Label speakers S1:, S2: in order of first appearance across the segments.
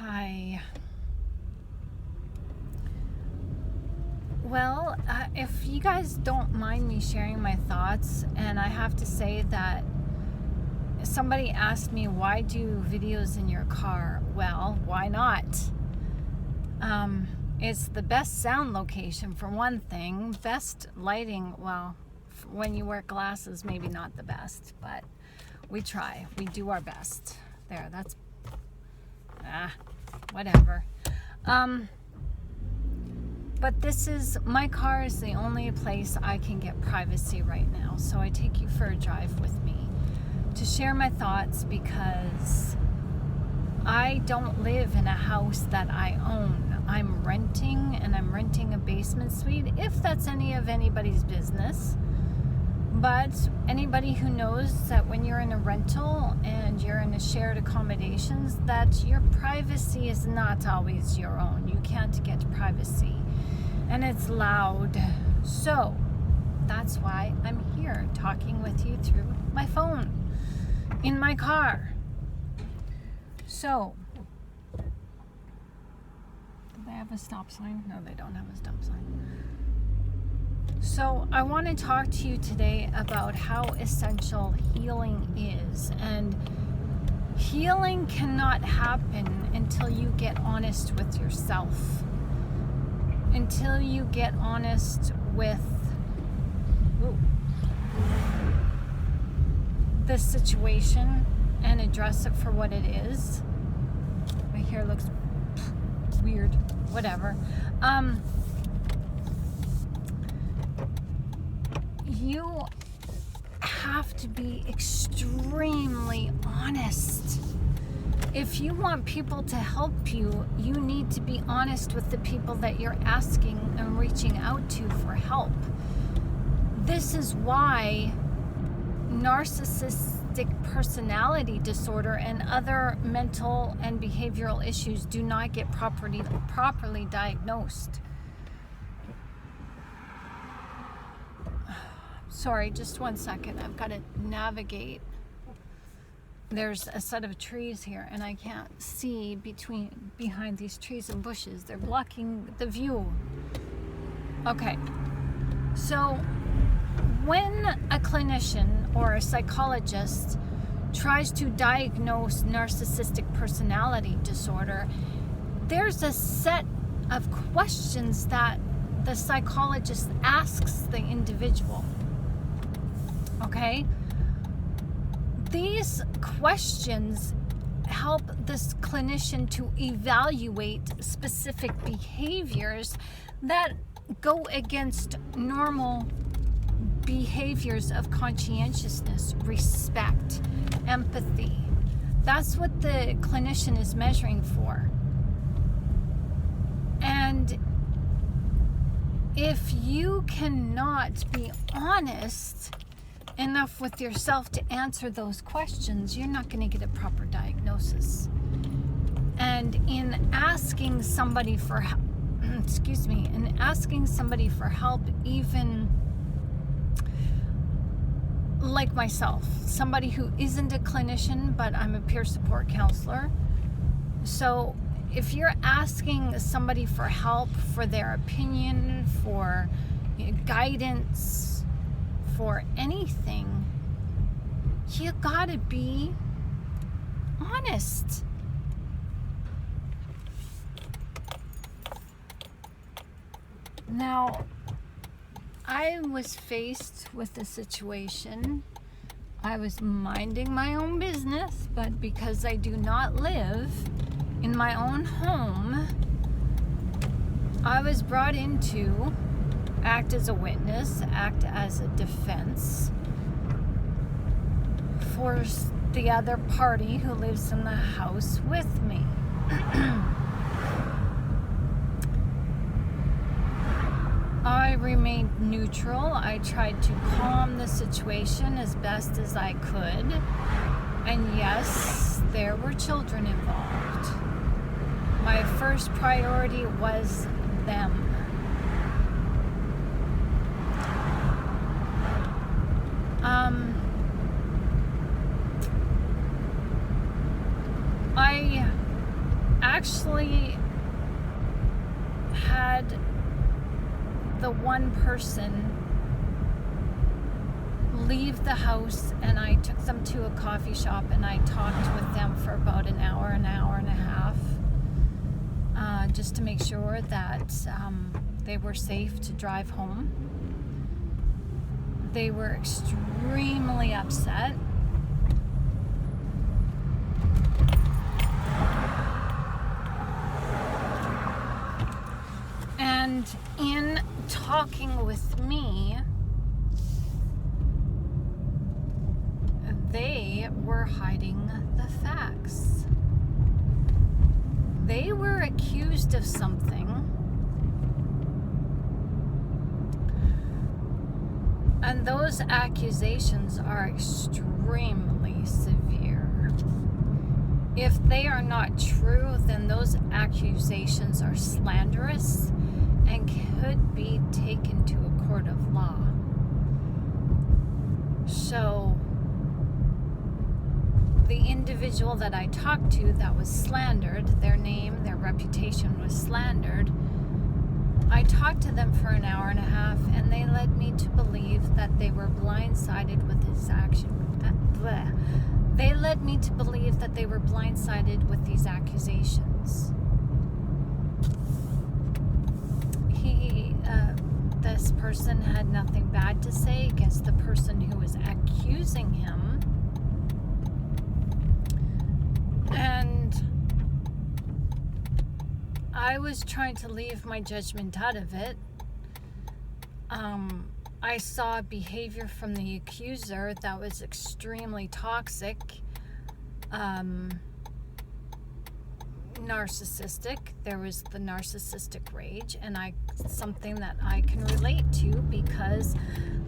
S1: Hi. Well, if you guys don't mind me sharing my thoughts, and I have to say that somebody asked me, why do videos in your car? Well, why not? It's the best sound location for one thing, best lighting. Well, when you wear glasses, maybe not the best, but we try. We do our best. There, that's whatever. But my car is the only place I can get privacy right now. So I take you for a drive with me to share my thoughts, because I don't live in a house that I own. I'm renting, and I'm renting a basement suite, if that's any of anybody's business. But anybody who knows that when you're in a rental and you're in a shared accommodations, that your privacy is not always your own. You can't get privacy. And it's loud. So that's why I'm here talking with you through my phone in my car. So, do they have a stop sign? No, they don't have a stop sign. So I want to talk to you today about how essential healing is. And healing cannot happen until you get honest with yourself. Until you get honest with the situation and address it for what it is. My hair looks weird. Whatever. You have to be extremely honest. If you want people to help you, you need to be honest with the people that you're asking and reaching out to for help. This is why narcissistic personality disorder and other mental and behavioral issues do not get properly diagnosed. Sorry, just 1 second. I've got to navigate. There's a set of trees here, and I can't see behind these trees and bushes. They're blocking the view. Okay. So when a clinician or a psychologist tries to diagnose narcissistic personality disorder, there's a set of questions that the psychologist asks the individual. Okay? These questions help this clinician to evaluate specific behaviors that go against normal behaviors of conscientiousness, respect, empathy. That's what the clinician is measuring for. And if you cannot be honest enough with yourself to answer those questions, you're not going to get a proper diagnosis. And in asking somebody for help, even like myself, somebody who isn't a clinician, but I'm a peer support counselor. So if you're asking somebody for help, for their opinion, for guidance, for anything, you gotta be honest. Now, I was faced with a situation. I was minding my own business, but because I do not live in my own home, I was brought in to act as a witness, act as a defense for the other party who lives in the house with me. I remained neutral. I tried to calm the situation as best as I could. And yes, there were children involved. My first priority was them. I actually had the one person leave the house, and I took them to a coffee shop and I talked with them for about an hour and a half, just to make sure that they were safe to drive home. They were extremely upset. And in talking with me, they were hiding the facts. They were accused of something, and those accusations are extremely severe. If they are not true, then those accusations are slanderous and could be taken to a court of law. So the individual that I talked to that was slandered, their name, their reputation was slandered, I talked to them for an hour and a half, and they led me to believe that they were blindsided with his action. They led me to believe that they were blindsided with these accusations. This person had nothing bad to say against the person who was accusing him. And I was trying to leave my judgment out of it. I saw behavior from the accuser that was extremely toxic, narcissistic. There was the narcissistic rage, and something that I can relate to, because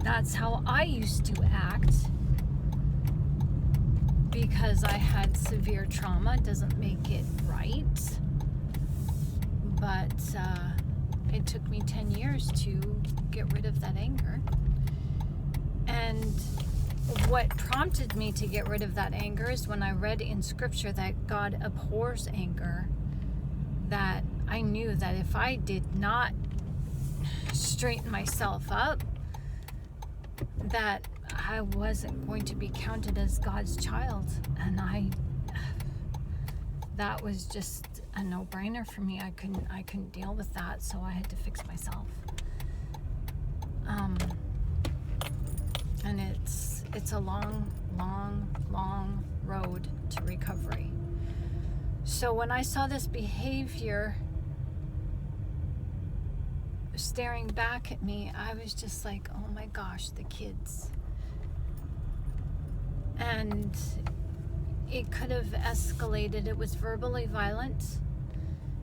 S1: that's how I used to act. Because I had severe trauma doesn't make it right, but it took me 10 years to get rid of that anger. And what prompted me to get rid of that anger is when I read in scripture that God abhors anger, that I knew that if I did not straighten myself up, that I wasn't going to be counted as God's child. And that was just a no-brainer for me. I couldn't deal with that, so I had to fix myself. And it's a long road to recovery. So when I saw this behavior staring back at me, I was just like, oh my gosh, the kids. And it could have escalated. It was verbally violent.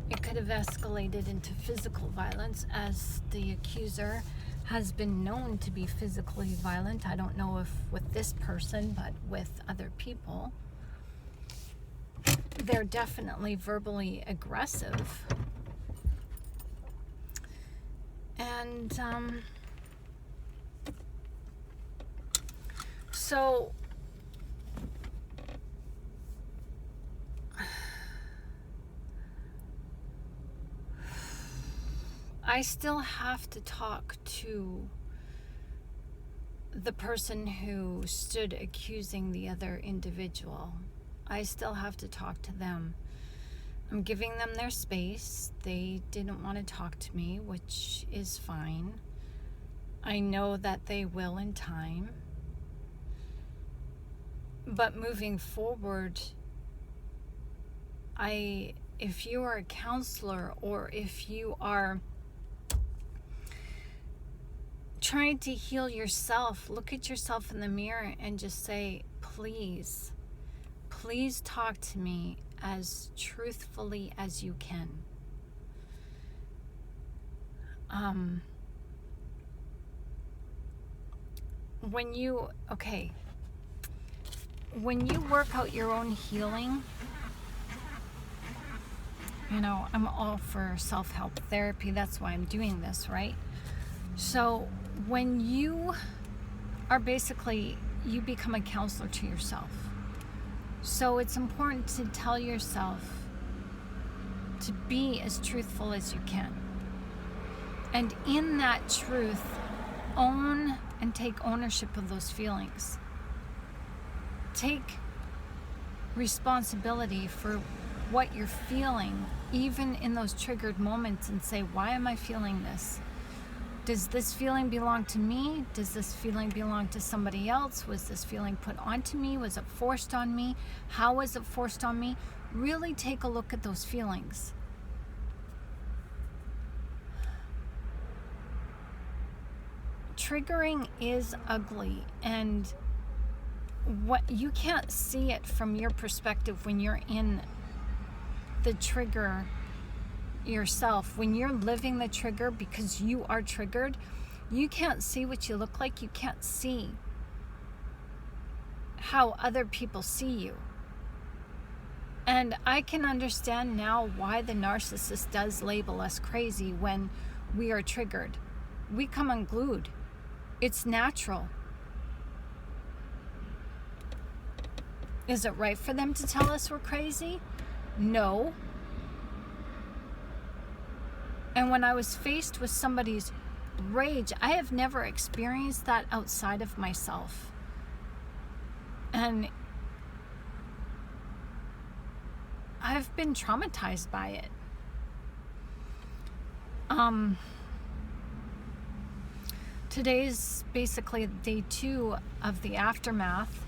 S1: It could have escalated into physical violence, as the accuser has been known to be physically violent. I don't know if with this person, but with other people. They're definitely verbally aggressive. And so I still have to talk to the person who stood accusing the other individual. I still have to talk to them. I'm giving them their space. They didn't want to talk to me, which is fine. I know that they will in time. But moving forward, if you are a counselor, or if you are trying to heal yourself, look at yourself in the mirror and just say, please talk to me as truthfully as you can. When you work out your own healing, I'm all for self-help therapy. That's why I'm doing this, right? So when you are you become a counselor to yourself. So it's important to tell yourself, to be as truthful as you can. And in that truth, own and take ownership of those feelings. Take responsibility for what you're feeling, even in those triggered moments, and say, why am I feeling this? Does this feeling belong to me? Does this feeling belong to somebody else? Was this feeling put onto me? Was it forced on me? How was it forced on me? Really take a look at those feelings. Triggering is ugly, and what you can't see it from your perspective when you're in the trigger yourself. When you're living the trigger because you are triggered, you can't see what you look like. You can't see how other people see you. And I can understand now why the narcissist does label us crazy when we are triggered. We come unglued. It's natural. Is it right for them to tell us we're crazy? No. And when I was faced with somebody's rage, I have never experienced that outside of myself. And I've been traumatized by it. Today's basically day 2 of the aftermath.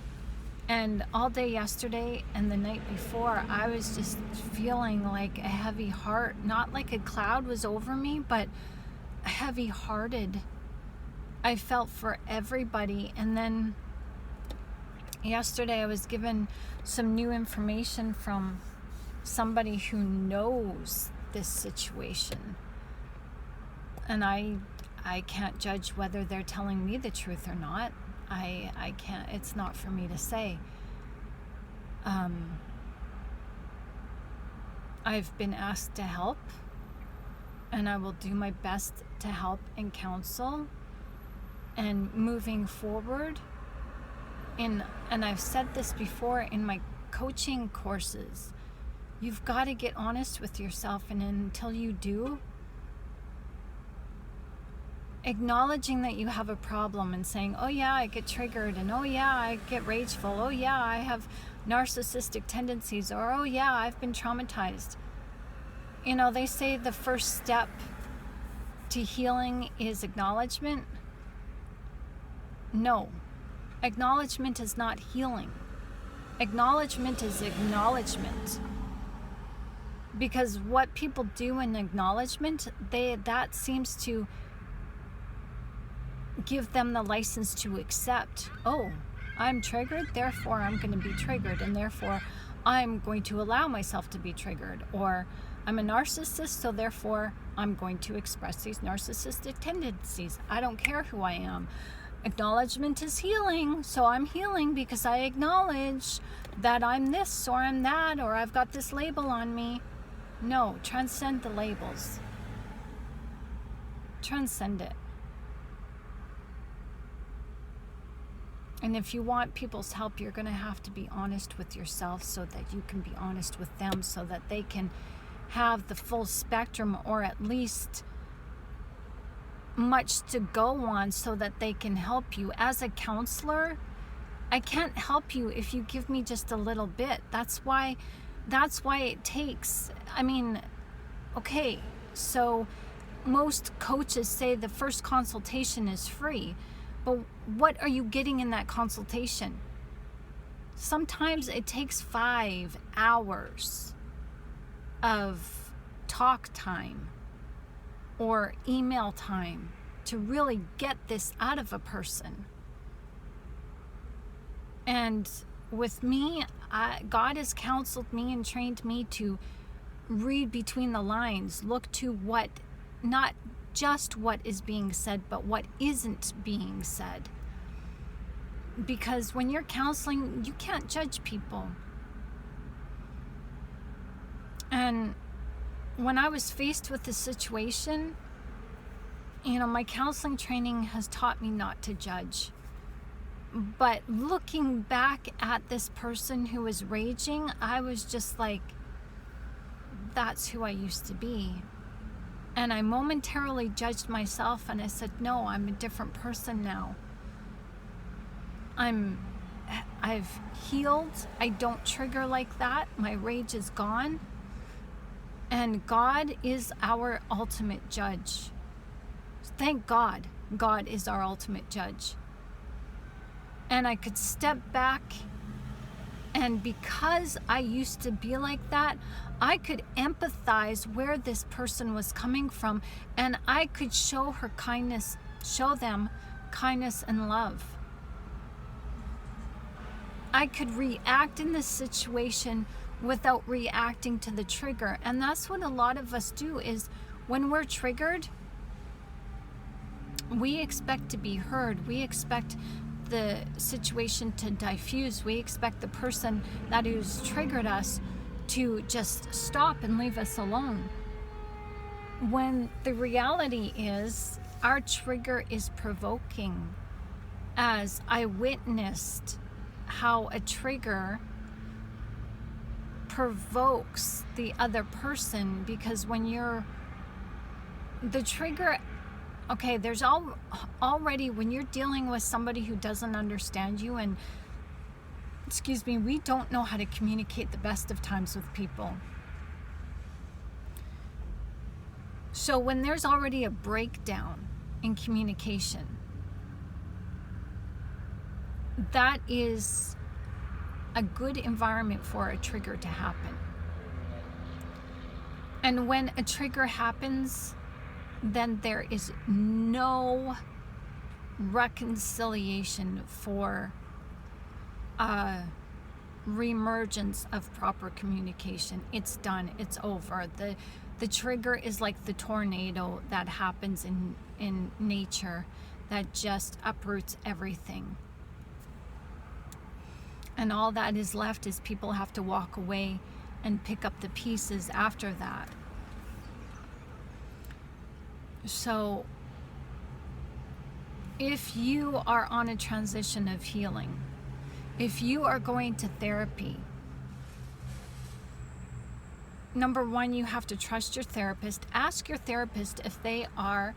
S1: And all day yesterday and the night before, I was just feeling like a heavy heart. Not like a cloud was over me, but heavy-hearted. I felt for everybody. And then yesterday I was given some new information from somebody who knows this situation. And I can't judge whether they're telling me the truth or not. I can't, it's not for me to say. I've been asked to help, and I will do my best to help and counsel. And moving forward, and I've said this before in my coaching courses, you've got to get honest with yourself, and until you do, acknowledging that you have a problem and saying, oh yeah, I get triggered, and oh yeah, I get rageful, oh yeah, I have narcissistic tendencies, or oh yeah, I've been traumatized. You know, they say the first step to healing is acknowledgement. No, acknowledgement is not healing. Acknowledgement is acknowledgement. Because what people do in acknowledgement, that seems to give them the license to accept, oh, I'm triggered, therefore I'm going to be triggered, and therefore I'm going to allow myself to be triggered. Or I'm a narcissist, so therefore I'm going to express these narcissistic tendencies. I don't care who I am. Acknowledgement is healing, so I'm healing because I acknowledge that I'm this or I'm that, or I've got this label on me. No, transcend the labels. Transcend it. And if you want people's help, you're going to have to be honest with yourself so that you can be honest with them, so that they can have the full spectrum, or at least much to go on, so that they can help you. As a counselor, I can't help you if you give me just a little bit. That's why it takes, okay, so most coaches say the first consultation is free. But what are you getting in that consultation? Sometimes it takes 5 hours of talk time or email time to really get this out of a person. And with me, God has counseled me and trained me to read between the lines, look to what, not just what is being said, but what isn't being said. Because when you're counseling, you can't judge people. And when I was faced with the situation, my counseling training has taught me not to judge. But looking back at this person who was raging, I was just like, that's who I used to be. And I momentarily judged myself and I said, no, I'm a different person now. I've healed. I don't trigger like that. My rage is gone. And God is our ultimate judge. Thank God, God is our ultimate judge. And I could step back, and because I used to be like that, I could empathize where this person was coming from, and I could show them kindness and love. I could react in this situation without reacting to the trigger. And that's what a lot of us do, is when we're triggered, we expect to be heard. We expect the situation to diffuse. We expect the person that who's triggered us to just stop and leave us alone. When the reality is, our trigger is provoking. As I witnessed how a trigger provokes the other person, because when you're the trigger, okay, there's already, when you're dealing with somebody who doesn't understand you, and we don't know how to communicate the best of times with people. So when there's already a breakdown in communication, that is a good environment for a trigger to happen. And when a trigger happens, then there is no reconciliation for reemergence of proper communication. It's done. It's over. The trigger is like the tornado that happens in nature that just uproots everything. And all that is left is people have to walk away and pick up the pieces after that. So if you are on a transition of healing, if you are going to therapy, number one, you have to trust your therapist. Ask your therapist if they are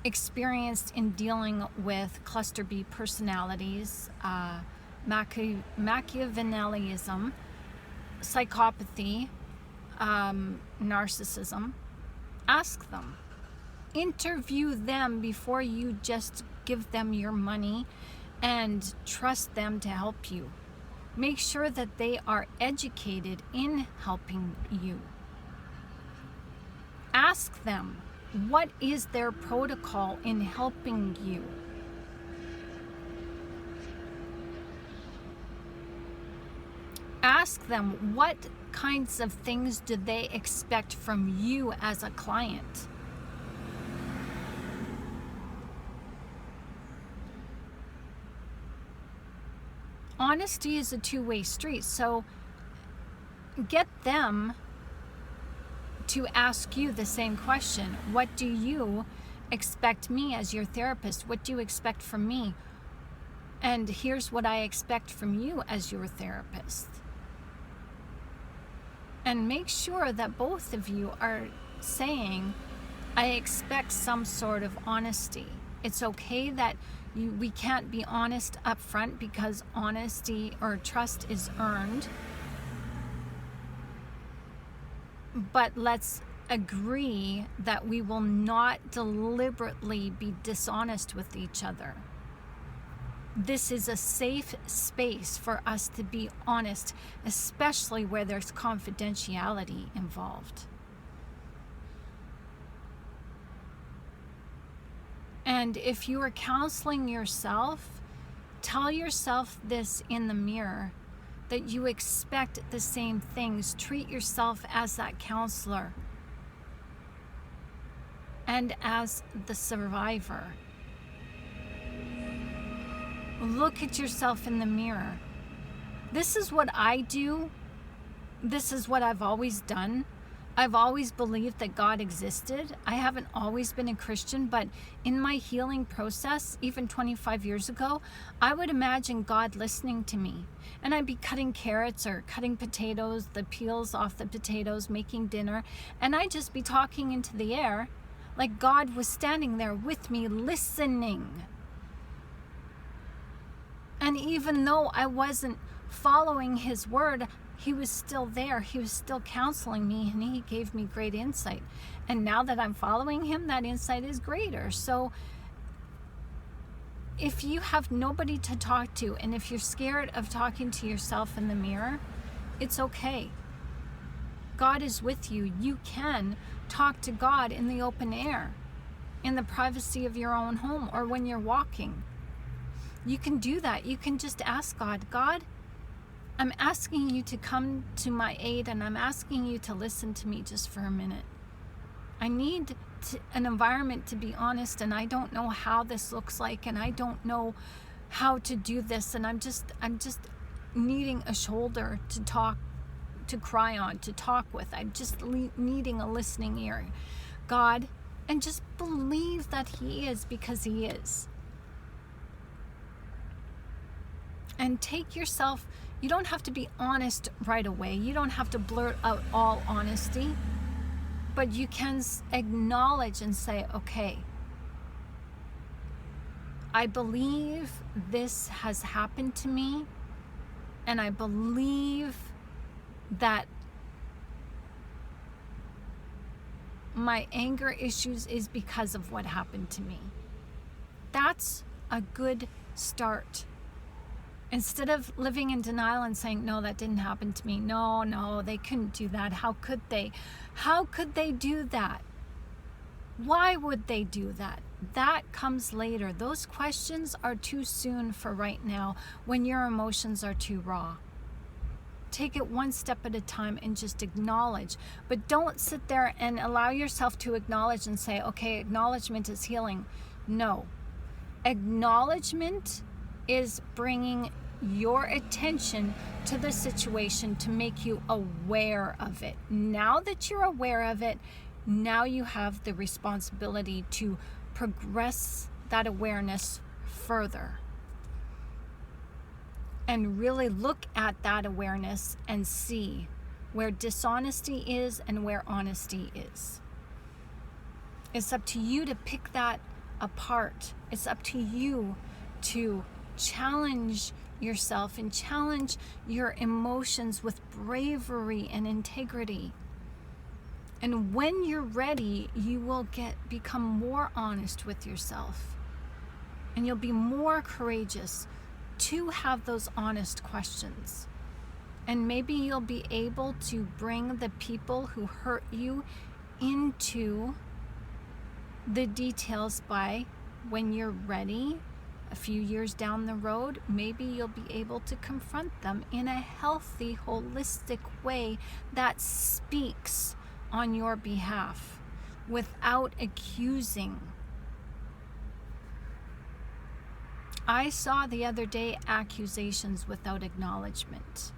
S1: experienced in dealing with cluster B personalities, Machiavellianism, psychopathy, narcissism. Ask them. Interview them before you just give them your money and trust them to help you. Make sure that they are educated in helping you. Ask them, what is their protocol in helping you? Ask them, what kinds of things do they expect from you as a client? Honesty is a two-way street, so get them to ask you the same question. What do you expect me as your therapist? What do you expect from me? And here's what I expect from you as your therapist. And make sure that both of you are saying, I expect some sort of honesty. It's okay that we can't be honest up front, because honesty or trust is earned. But let's agree that we will not deliberately be dishonest with each other. This is a safe space for us to be honest, especially where there's confidentiality involved. And if you are counseling yourself, tell yourself this in the mirror, that you expect the same things. Treat yourself as that counselor and as the survivor. Look at yourself in the mirror. This is what I do. This is what I've always done. I've always believed that God existed. I haven't always been a Christian, but in my healing process, even 25 years ago, I would imagine God listening to me. And I'd be cutting carrots or cutting potatoes, the peels off the potatoes, making dinner, and I'd just be talking into the air like God was standing there with me listening. And even though I wasn't following his word, he was still there. He was still counseling me, and he gave me great insight. And now that I'm following him, that insight is greater. So if you have nobody to talk to, and if you're scared of talking to yourself in the mirror, it's okay. God is with you. You can talk to God in the open air, in the privacy of your own home, or when you're walking. You can do that. You can just ask God, God, I'm asking you to come to my aid, and I'm asking you to listen to me just for a minute. I need an environment to be honest, and I don't know how this looks like, and I don't know how to do this, and I'm just needing a shoulder to talk, to cry on, to talk with. I'm just needing a listening ear, God, and just believe that he is, because he is. And take yourself, you don't have to be honest right away. You don't have to blurt out all honesty, but you can acknowledge and say, okay, I believe this has happened to me, and I believe that my anger issues is because of what happened to me. That's a good start. Instead of living in denial and saying, no, that didn't happen to me. No, they couldn't do that. How could they? How could they do that? Why would they do that? That comes later. Those questions are too soon for right now, when your emotions are too raw. Take it one step at a time and just acknowledge. But don't sit there and allow yourself to acknowledge and say, okay, acknowledgement is healing. No. Acknowledgement is bringing your attention to the situation to make you aware of it. Now that you're aware of it, now you have the responsibility to progress that awareness further. And really look at that awareness and see where dishonesty is and where honesty is. It's up to you to pick that apart. It's up to you to challenge yourself and challenge your emotions with bravery and integrity. And when you're ready, you will become more honest with yourself, and you'll be more courageous to have those honest questions. And maybe you'll be able to bring the people who hurt you into the details by when you're ready. A few years down the road, maybe you'll be able to confront them in a healthy, holistic way that speaks on your behalf without accusing. I saw the other day accusations without acknowledgement.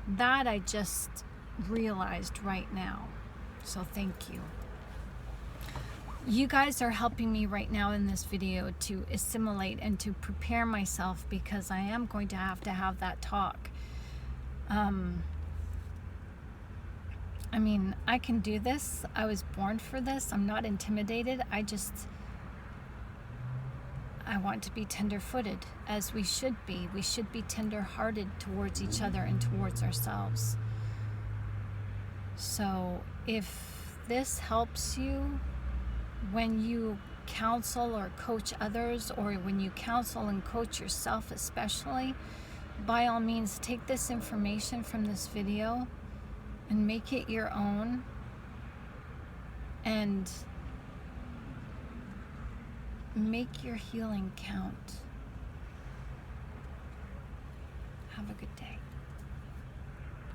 S1: That I just realized right now. So thank you. You guys are helping me right now in this video to assimilate and to prepare myself, because I am going to have that talk. I mean, I can do this. I was born for this. I'm not intimidated. I want to be tender-footed, as we should be. We should be tender-hearted towards each other and towards ourselves. So if this helps you when you counsel or coach others, or when you counsel and coach yourself especially, by all means, take this information from this video and make it your own, and make your healing count. Have a good day.